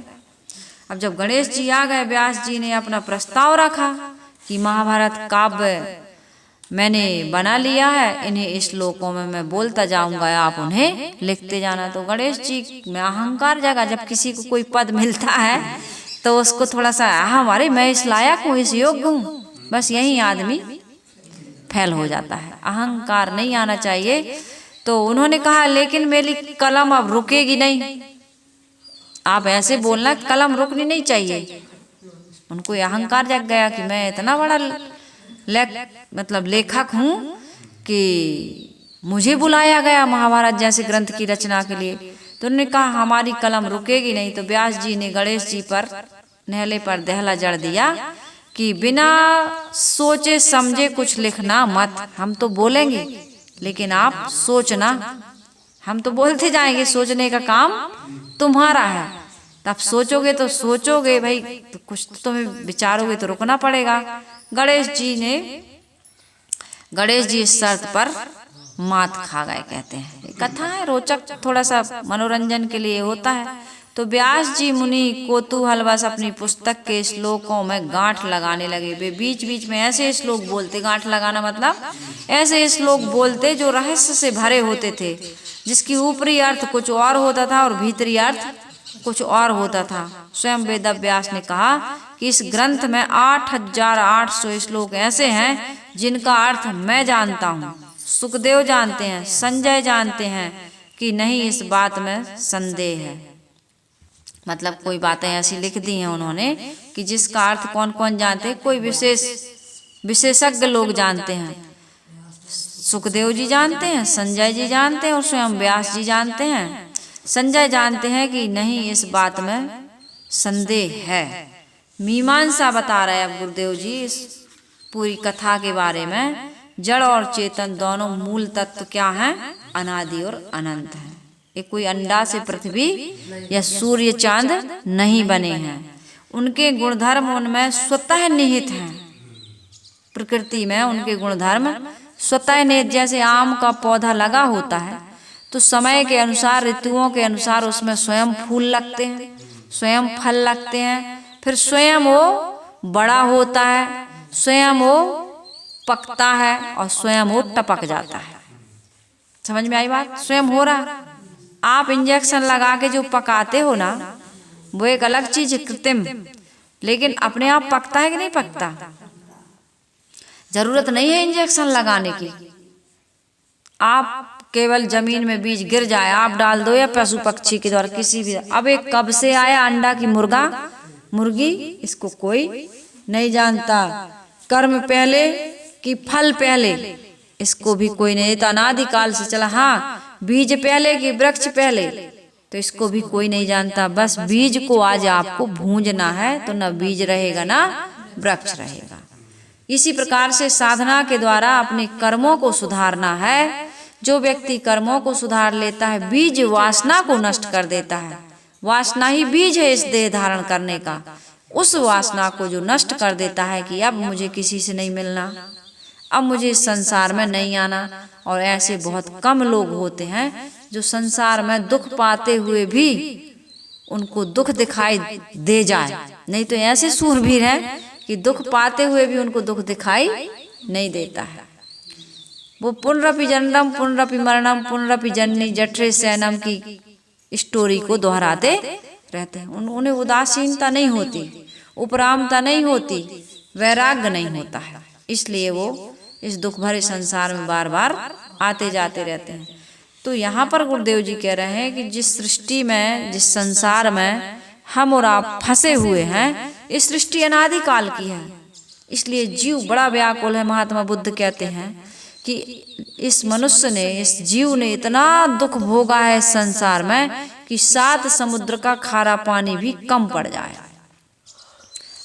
अब जब गणेश जी आ गए, व्यास जी ने अपना प्रस्ताव रखा कि महाभारत काव्य मैंने बना लिया है, इन्हें श्लोकों में मैं बोलता जाऊंगा, आप उन्हें लिखते जाना। तो गणेश जी में अहंकार जगा। जब किसी को कोई पद मिलता है तो उसको थोड़ा सा हमारे मैं इस लायक हूँ, इस योग्य हूँ, बस यही आदमी फेल हो जाता है। अहंकार नहीं आना चाहिए। तो उन्होंने कहा लेकिन मेरी कलम अब रुकेगी नहीं, आप ऐसे बोलना, कलम रुकनी नहीं चाहिए। उनको अहंकार जग गया कि मैं इतना बड़ा लेखक हूँ कि मुझे बुलाया गया महाभारत जैसे ग्रंथ की रचना के लिए। तो उन्होंने कहा हमारी कलम रुकेगी नहीं। तो व्यास जी ने गणेश जी पर नेहले पर दहला जड़ दिया कि बिना सोचे समझे कुछ लिखना मत, हम तो बोलेंगे लेकिन आप सोचना, हम तो बोलते जाएंगे, सोचने का काम तुम्हारा है। तब सोचोगे तो सोचोगे भाई, तो कुछ तो तुम्हें विचारोगे तो रुकना पड़ेगा। गणेश जी इस शर्त पर मात खा गए, कहते हैं। कथा है रोचक, थोड़ा सा मनोरंजन के लिए होता है। तो व्यास जी मुनि कौतूहलवश अपनी पुस्तक के श्लोकों में गांठ लगाने लगे। वे बीच बीच में ऐसे श्लोक बोलते, गांठ लगाना मतलब ऐसे श्लोक बोलते जो रहस्य से भरे होते थे, जिसकी ऊपरी अर्थ कुछ और होता था और भीतरी अर्थ कुछ और होता था। स्वयं वेद व्यास ने कहा कि इस ग्रंथ में 8,800 श्लोक ऐसे हैं जिनका अर्थ मैं जानता हूँ, सुखदेव जानते हैं, संजय जानते हैं कि नहीं, इस बात में संदेह है। मतलब कोई बातें ऐसी लिख दी हैं उन्होंने कि जिसका अर्थ कौन कौन जानते हैं, कोई विशेषज्ञ लोग जानते हैं। सुखदेव जी जानते हैं, संजय जी जानते हैं और स्वयं व्यास जी जानते हैं। संजय जानते हैं कि नहीं, इस बात में संदेह है। मीमांसा बता रहे हैं अब गुरुदेव जी इस पूरी कथा के बारे में। जड़ और चेतन दोनों मूल तत्व क्या हैं? अनादि और अनंत हैं। ये कोई अंडा से पृथ्वी या सूर्य चांद नहीं बने हैं। उनके गुणधर्म उनमें स्वतः निहित हैं। प्रकृति में उनके गुणधर्म स्वतः निहित, जैसे आम का पौधा लगा होता है तो समय के अनुसार, ऋतुओं के अनुसार उसमें स्वयं फूल लगते हैं, स्वयं फल लगते हैं, फिर स्वयं वो बड़ा होता है, स्वयं वो पकता है और स्वयं वो टपक जाता है। समझ में आई बात? स्वयं हो रहा। आप इंजेक्शन लगा के जो पकाते हो ना, वो एक अलग चीज है, कृत्रिम, लेकिन अपने आप पकता है कि नहीं पकता? जरूरत नहीं है इंजेक्शन लगाने की। आप केवल जमीन में बीज गिर जाए, आप डाल दो या पशु पक्षी के द्वारा किसी भी। अब एक कब से आया अंडा की मुर्गी, इसको कोई नहीं जानता। कर्म पहले कि फल पहले, इसको भी कोई नहीं। तो अनादिकाल से चला। हाँ, बीज पहले कि वृक्ष पहले, तो इसको भी कोई नहीं जानता। बस बीज को आज आपको भूंजना है, तो न बीज रहेगा ना वृक्ष रहेगा। इसी प्रकार से साधना के द्वारा अपने कर्मों को सुधारना है, जो व्यक्ति कर्मों को सुधार लेता है, बीज वासना को नष्ट कर देता है। वासना ही बीज है इस देह धारण करने का। उस वासना को जो नष्ट कर देता है कि अब मुझे किसी से नहीं मिलना, अब मुझे इस संसार में नहीं आना। और ऐसे बहुत कम लोग होते हैं जो संसार में दुख पाते हुए भी उनको दुख दिखाई दे जाए, नहीं तो ऐसे सूरवीर हैं कि दुख पाते हुए भी उनको दुख दिखाई नहीं देता है। वो पुनरपि जन्मम पुनरपि मरणम पुनरपि जननी जठरे शयनम की स्टोरी को दोहराते रहते हैं। उन्हें उदासीनता नहीं होती, उपरामता नहीं होती, वैराग्य नहीं होता है, इसलिए वो इस दुख भरे संसार में बार बार आते जाते रहते हैं। तो यहाँ पर गुरुदेव जी कह रहे हैं कि जिस सृष्टि में, जिस संसार में हम और आप फंसे हुए हैं, इस सृष्टि अनादि काल की है, इसलिए जीव बड़ा व्याकुल है। महात्मा बुद्ध कहते हैं कि इस मनुष्य ने, इस जीव ने इतना दुख भोगा है इस संसार में कि 7 समुद्र का खारा पानी भी कम पड़ जाए।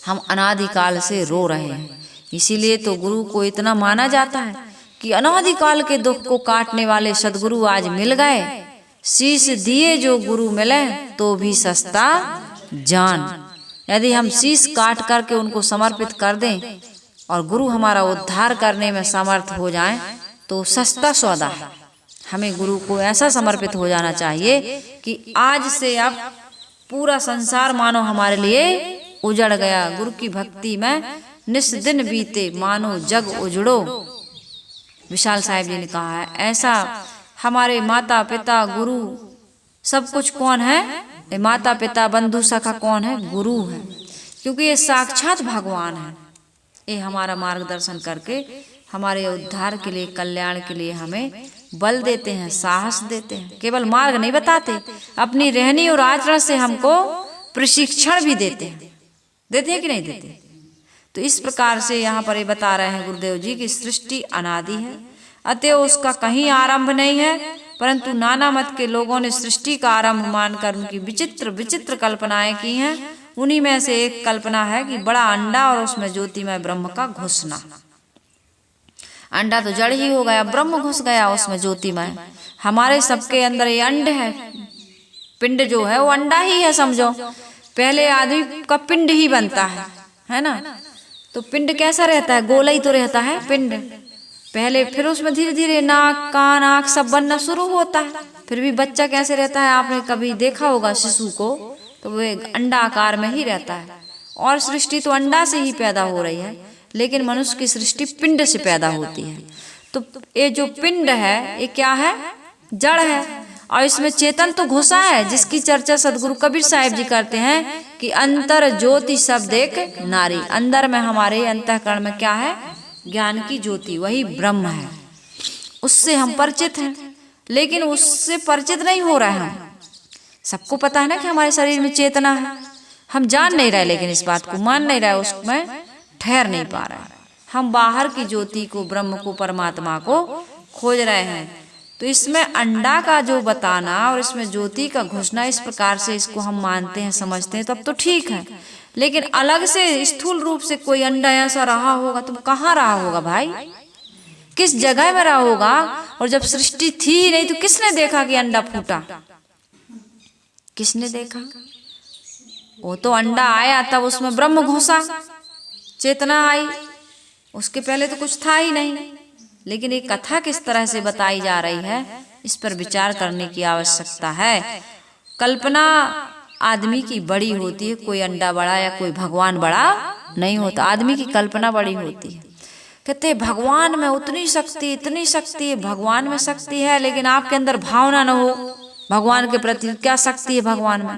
हम अनादिकाल से रो रहे हैं, इसीलिए तो गुरु को इतना माना जाता है कि अनादिकाल के दुख को काटने वाले सदगुरु आज मिल गए। शीश दिए जो गुरु मिले तो भी सस्ता जान। यदि हम शीश काट करके उनको समर्पित कर दें और गुरु हमारा उद्धार करने में समर्थ हो जाएं तो सस्ता सौदा है। हमें गुरु को ऐसा समर्पित हो जाना चाहिए कि आज से अब पूरा संसार मानो हमारे लिए उजड़ गया। गुरु की भक्ति में निस दिन बीते मानो जग उजड़ो, विशाल साहिब जी ने कहा है। ऐसा हमारे माता पिता गुरु सब कुछ कौन है? माता पिता बंधु सखा कौन है? गुरु है, क्योंकि ये साक्षात भगवान है। ये हमारा मार्गदर्शन करके हमारे उद्धार के लिए, कल्याण के लिए हमें बल देते हैं, साहस देते हैं। केवल मार्ग नहीं बताते, अपनी रहनी और आचरण से हमको प्रशिक्षण भी देते हैं। देते हैं कि नहीं देते? तो इस प्रकार से यहाँ पर ये बता रहे हैं गुरुदेव जी कि सृष्टि अनादि है, अतएव उसका कहीं आरंभ नहीं है, परंतु नाना मत के लोगों ने सृष्टि का आरंभ मानकर उनकी विचित्र विचित्र कल्पनाएं की हैं। उन्हीं में से एक कल्पना है कि बड़ा अंडा और उसमें ज्योतिमय ब्रह्म का घुसना। अंडा तो जड़ ही हो गया, ब्रह्म घुस गया उसमें ज्योतिमय। हमारे सबके अंदर ये अंड है, पिंड जो है वो अंडा ही है समझो। पहले आदमी का पिंड ही बनता है ना? तो पिंड कैसा रहता है? गोला ही तो रहता है पिंड पहले, फिर उसमें धीरे धीरे नाक कान आँख सब बनना शुरू होता है। फिर भी बच्चा कैसे रहता है? आपने कभी देखा होगा शिशु को, तो वो अंडा आकार में ही रहता है। और सृष्टि तो अंडा से ही पैदा हो रही है, लेकिन मनुष्य की सृष्टि पिंड से पैदा होती है। तो ये जो पिंड है ये क्या है? जड़ है, और इसमें चेतन तो घुसा है, जिसकी चर्चा सदगुरु कबीर साहिब जी करते हैं कि अंतर ज्योति सब देख नारी। अंदर में हमारे अंतःकरण में क्या है? ज्ञान की ज्योति, वही ब्रह्म है। उससे हम परिचित हैं, लेकिन उससे परिचित नहीं हो रहे हैं। सबको पता है ना कि हमारे शरीर में चेतना है, हम जान नहीं रहे, लेकिन इस बात को मान नहीं रहे, उसमें ठहर नहीं पा रहे। हम बाहर की ज्योति को, ब्रह्म को, परमात्मा को खोज रहे हैं। तो इसमें अंडा का जो बताना और इसमें ज्योति का घुसना, इस प्रकार से इसको हम मानते हैं, समझते हैं, तब तो ठीक है। लेकिन अलग से स्थूल रूप से कोई अंडा ऐसा रहा होगा तो कहाँ रहा होगा भाई? किस जगह में रहा होगा? और जब सृष्टि थी ही नहीं तो किसने देखा कि अंडा फूटा? किसने देखा? वो तो अंडा आया तब उसमें ब्रह्म घुसा, चेतना आई, उसके पहले तो कुछ था ही नहीं। लेकिन ये कथा किस तरह से बताई जा रही है, इस पर विचार करने की आवश्यकता है। कल्पना आदमी की बड़ी होती है, कोई अंडा बड़ा या कोई भगवान बड़ा नहीं होता, आदमी की कल्पना बड़ी होती है। कहते हैं भगवान में उतनी शक्ति, इतनी शक्ति है, भगवान में शक्ति है, लेकिन आपके अंदर भावना न हो भगवान के प्रति। क्या शक्ति है भगवान में?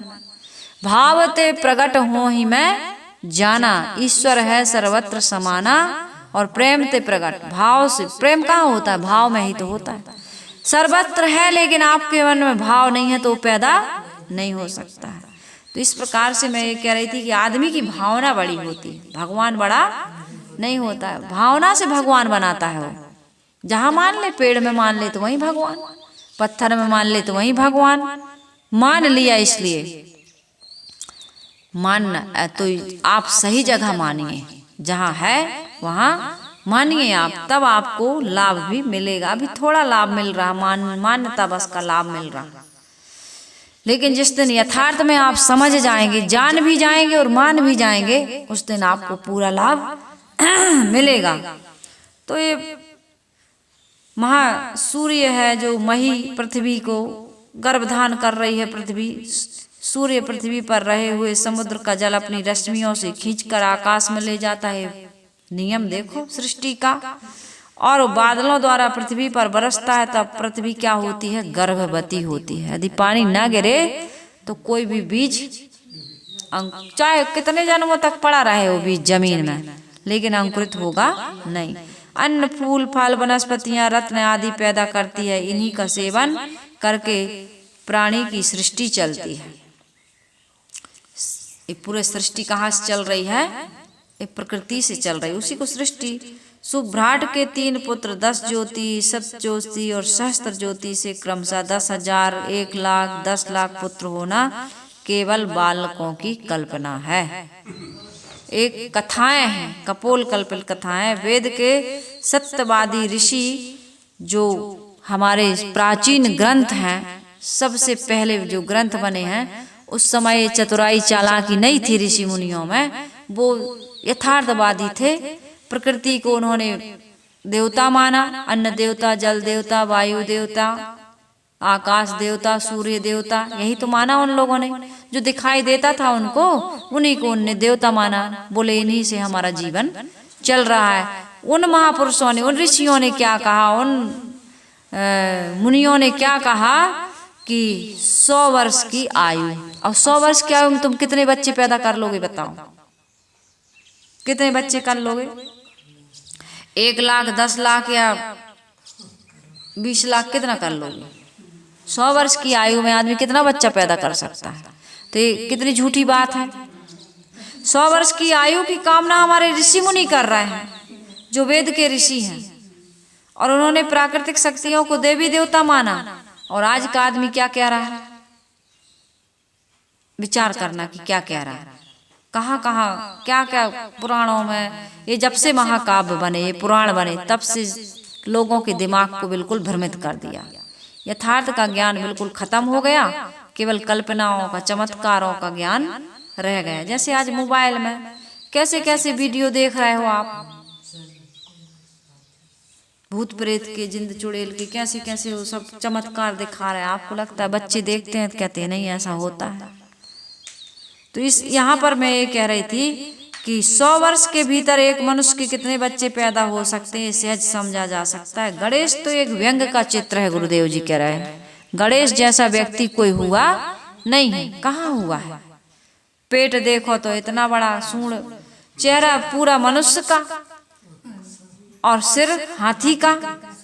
भावते प्रकट हो ही मैं जाना, ईश्वर है सर्वत्र समाना, और प्रेम ते प्रकट। भाव से प्रेम कहाँ होता है? भाव में ही तो होता है। सर्वत्र है, लेकिन आपके मन में भाव नहीं है तो पैदा नहीं हो सकता है। तो इस प्रकार से मैं ये कह रही थी कि आदमी की भावना बड़ी होती है, भगवान बड़ा नहीं होता है। भावना से भगवान बनाता है वो। जहाँ मान ले, पेड़ में मान ले तो वहीं भगवान, पत्थर में मान ले तो वहीं भगवान। मान लिया इसलिए मानना, तो आप सही जगह मानिए, जहाँ है वहाँ मानिए आप, तब आपको लाभ भी मिलेगा। अभी थोड़ा लाभ मिल रहा, मान्यता बस का लाभ मिल रहा, लेकिन जिस दिन यथार्थ में आप समझ जाएंगे, जान भी जाएंगे और मान भी जाएंगे, उस दिन आपको पूरा लाभ मिलेगा। तो ये महासूर्य है जो मही पृथ्वी को गर्भधान कर रही है। पृथ्वी, सूर्य पृथ्वी पर रहे हुए समुद्र का जल अपनी रश्मियों से खींचकर आकाश में ले जाता है। नियम देखो सृष्टि का। और बादलों द्वारा पृथ्वी पर बरसता है, तब पृथ्वी क्या होती है? गर्भवती होती है। यदि पानी न गिरे तो कोई भी बीज, चाहे कितने जन्मों तक पड़ा रहे वो बीज जमीन में, लेकिन अंकुरित होगा नहीं। अन्न, फूल, फल, वनस्पतियां, रत्न आदि पैदा करती है। इन्हीं का सेवन करके प्राणी की सृष्टि चलती है। ये पूरे सृष्टि कहाँ से चल रही है? ये प्रकृति से चल रही है, उसी को सृष्टि। सुभ्राट के 3 पुत्र 10 ज्योति, सतज्योति और सहस्त्र ज्योति से क्रमशः 10,000, 1 लाख, 10 लाख पुत्र होना केवल बालकों की कल्पना है। एक कथाएं हैं, कपोल कल्पित कथाएं। वेद के सत्यवादी ऋषि जो हमारे प्राचीन ग्रंथ हैं, सबसे पहले जो ग्रंथ बने हैं, उस समय चतुराई चालाकी नहीं थी ऋषि मुनियों में। वो यथार्थवादी थे। प्रकृति को उन्होंने देवता माना, अन्न देवता, जल देवता, वायु देवता, आकाश देवता, सूर्य देवता, यही तो माना उन लोगों ने। जो दिखाई देता था उनको, उन्हीं को उनने देवता माना। बोले इन्हीं से हमारा जीवन चल रहा है। उन महापुरुषों ने, उन ऋषियों ने क्या कहा, उन मुनियों ने क्या कहा कि 100 वर्ष की आयु। और 100 वर्ष की आयु में तुम कितने बच्चे पैदा कर लोगे? बताओ, कितने बच्चे कर लोगे? 1 लाख, 10 लाख या 20 लाख, कितना कर लोगे? 100 वर्ष की आयु में आदमी कितना बच्चा पैदा कर सकता है? तो ये कितनी झूठी बात है। 100 वर्ष की आयु की कामना हमारे ऋषि मुनि कर रहे हैं, जो वेद के ऋषि हैं, और उन्होंने प्राकृतिक शक्तियों को देवी देवता माना। और आज का आदमी क्या कह रहा है? विचार करना कि क्या कह रहा है, कहाँ कहाँ क्या क्या पुराणों में। ये जब से महाकाव्य बने, ये पुराण बने, तब से लोगों के दिमाग को बिल्कुल भ्रमित कर दिया। यथार्थ का ज्ञान बिल्कुल खत्म हो गया, केवल कल्पनाओं का, चमत्कारों का ज्ञान रह गया। जैसे आज मोबाइल में कैसे कैसे वीडियो देख रहे हो आप, भूत प्रेत के, जिंद चुड़ैल के, कैसे कैसे वो सब चमत्कार दिखा रहे हैं। आपको लगता है, बच्चे देखते हैं तो कहते हैं नहीं ऐसा होता है। तो इस यहाँ पर मैं ये कह रही थी कि 100 वर्ष के भीतर एक मनुष्य के कितने बच्चे पैदा हो सकते हैं, सहज समझा जा सकता है। गणेश तो एक व्यंग का चित्र है, गुरुदेव जी कह रहे हैं। गणेश जैसा व्यक्ति कोई हुआ नहीं है। कहाँ हुआ है? पेट देखो तो इतना बड़ा, सूंड, चेहरा पूरा मनुष्य का और सिर हाथी का,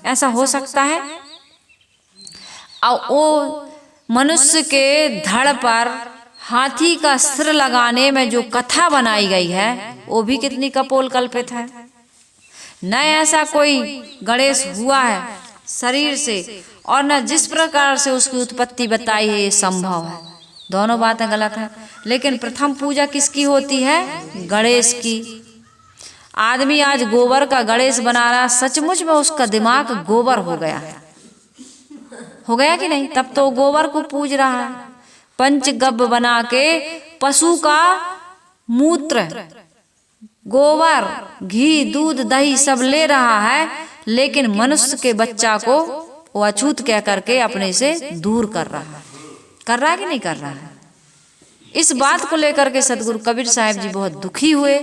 ऐसा हो सकता है? और वो मनुष्य के धड़ पर हाथी का सिर लगाने में जो कथा बनाई गई है, वो भी कितनी कपोल कल्पित है। न ऐसा कोई गणेश हुआ है शरीर से, और न जिस प्रकार से उसकी उत्पत्ति बताई है ये संभव है। दोनों बातें गलत हैं। लेकिन प्रथम पूजा किसकी होती है? गणेश की। आदमी आज गोबर का गणेश बना रहा, सचमुच में उसका दिमाग गोबर हो गया है। हो गया कि नहीं? तब तो गोबर को पूज रहा है। पंचगव्य बना के पशु का मूत्र, गोबर, घी, दूध, दही सब ले रहा है, लेकिन मनुष्य के बच्चा को वो अछूत कह करके अपने से दूर कर रहा है। कर रहा है कि नहीं कर रहा है? इस बात को लेकर के सदगुरु कबीर साहब जी बहुत दुखी हुए,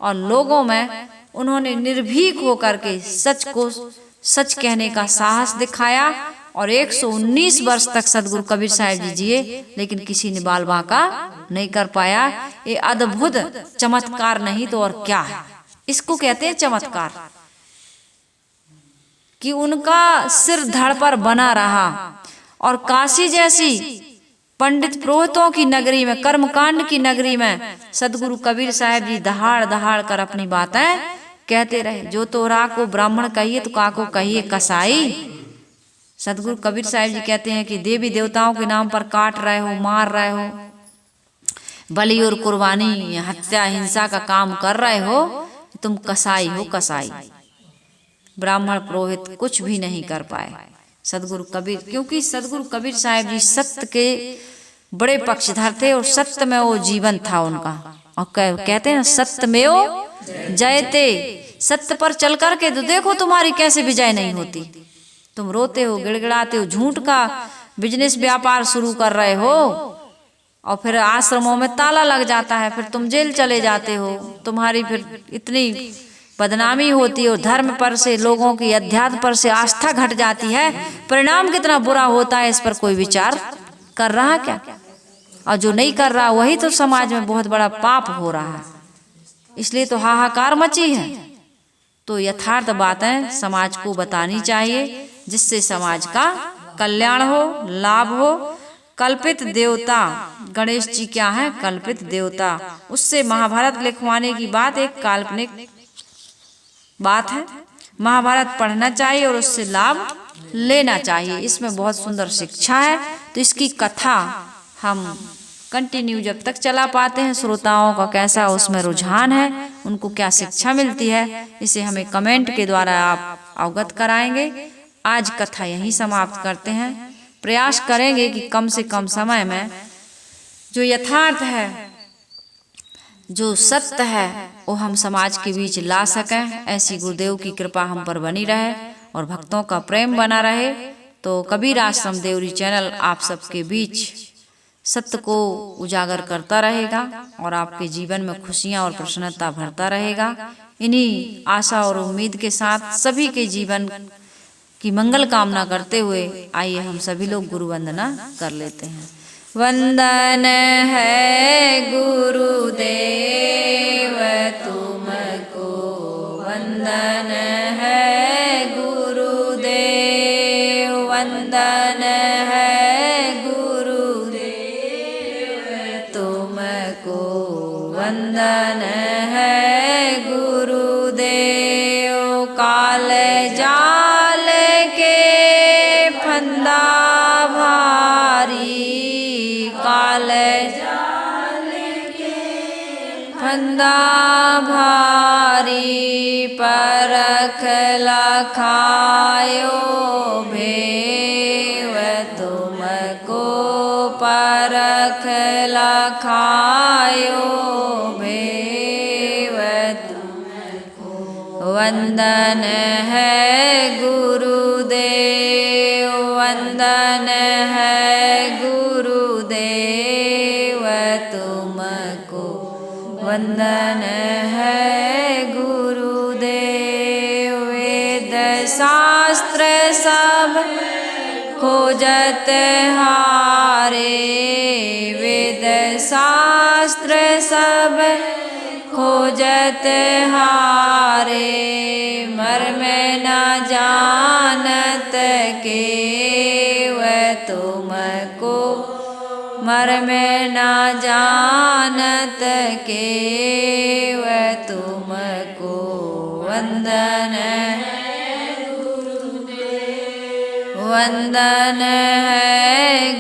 और लोगों में उन्होंने निर्भीक होकर के सच को सच कहने का साहस दिखाया। और 119 वर्ष तक सदगुरु कबीर साहब जी जिए, लेकिन किसी ने बाल बांका नहीं कर पाया। ये अद्भुत चमत्कार नहीं तो और क्या है? इसको कहते हैं चमत्कार, कि उनका सिर धड़ पर बना रहा। और काशी जैसी पंडित पुरोहितों की नगरी में, कर्मकांड की नगरी में, सदगुरु कबीर साहब जी दहाड़ दहाड़ कर अपनी बातें कहते रहे। जो तोरा को ब्राह्मण कहिए तो काको कहिए कसाई। सदगुरु कबीर साहब जी कहते हैं कि देवी देवताओं के नाम पर काट रहे हो, मार रहे हो, बलि और कुर्बानी, हत्या, हिंसा का काम कर रहे हो, तुम कसाई हो, कसाई। ब्राह्मण पुरोहित कुछ भी नहीं कर पाए। सदगुरु कबीर, क्योंकि सदगुरु कबीर साहब जी सत्य के बड़े पक्षधर थे और सत्य में वो जीवन था उनका। और कहते हैं सत्य में वो जयते, सत्य पर चल करके तो देखो तुम्हारी कैसे विजय नहीं होती। तुम रोते हो, गिड़गिड़ाते हो, झूठ का बिजनेस व्यापार शुरू कर रहे हो और फिर आश्रमों में ताला लग जाता है, फिर तुम जेल चले जाते हो, तुम्हारी फिर इतनी बदनामी होती है और धर्म पर से, लोगों की अध्यात्म पर से आस्था घट जाती है। परिणाम कितना बुरा होता है इस पर कोई विचार कर रहा क्या? और जो नहीं कर रहा वही तो समाज में बहुत बड़ा पाप हो रहा है, इसलिए तो हाहाकार मची है। तो यथार्थ बातें समाज को बतानी चाहिए जिससे समाज का कल्याण हो, लाभ हो। कल्पित देवता, गणेश जी क्या है? कल्पित देवता। उससे महाभारत लिखवाने की बात एक काल्पनिक बात है। महाभारत पढ़ना चाहिए और उससे लाभ लेना चाहिए, इसमें बहुत सुंदर शिक्षा है। तो इसकी कथा हम कंटिन्यू जब तक चला पाते हैं, श्रोताओं का कैसा उसमें रुझान है, उनको क्या शिक्षा मिलती है, इसे हमें कमेंट के द्वारा आप अवगत कराएंगे। आज कथा यहीं समाप्त करते हैं। प्रयास करेंगे कि कम से कम समय में जो यथार्थ है, जो सत्य है, वो हम समाज के बीच ला सकें। ऐसी गुरुदेव की कृपा हम पर बनी रहे और भक्तों का प्रेम बना रहे। तो कबीर आश्रम देवरी चैनल आप सबके बीच सत्य को उजागर करता रहेगा और आपके जीवन में खुशियां और प्रसन्नता भरता रहेगा। इन्हीं आशा और उम्मीद के साथ सभी के जीवन की मंगल कामना करते हुए आइए हम सभी लोग गुरु वंदना कर लेते हैं। वंदन है गुरुदेव तुमको, वंदन है गुरुदेव, वंदन है गुरुदेव तुमको, वंदन है गुरुदेव। काल जाल के फंदा भारी, काल जाल के फंदा भारी, परख लखायो भेव तुमको, परख लखायो भेव तुमको। वंदन है गुरुदेव, वंदन है गुरुदेव तुमको, वंदन है गुरुदेव। वेद शास्त्र सब खोजत हारे, वेद शास्त्र सब खोजत हारे, मर्म न जानत केव तुमको, मर्म न जानत केव तुमको। वंदन है गुरुदेव, वंदन है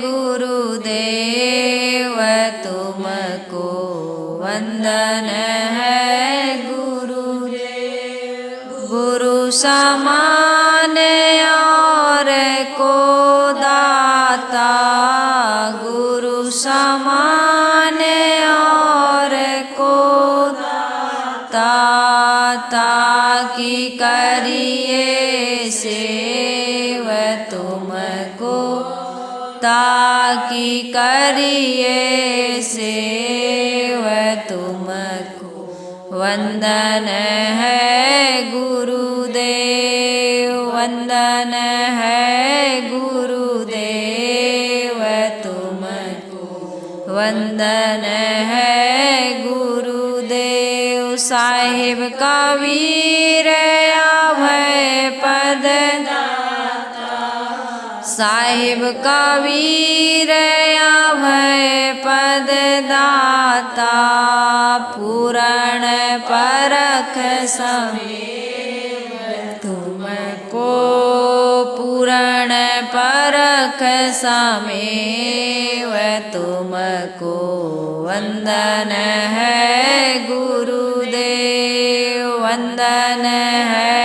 गुरुदेव तुमको, वंदन है गुरुदेव। गुरु समान और को दाता, गुरु समान और को दाता, ताकि करिए सेव तुमको, ताकि करिए सेव तुमको। वंदन है गुरुदेव, वंदन है गुरुदेव तुमको, वंदन है गुरुदेव। साहिब कबीर अभय पद दाता, साहिब कबीर अभय पद दाता, पूरण परख समेव तुमको, पूरण परख समेव तुमको। वंदन है गुरुदेव, वंदन है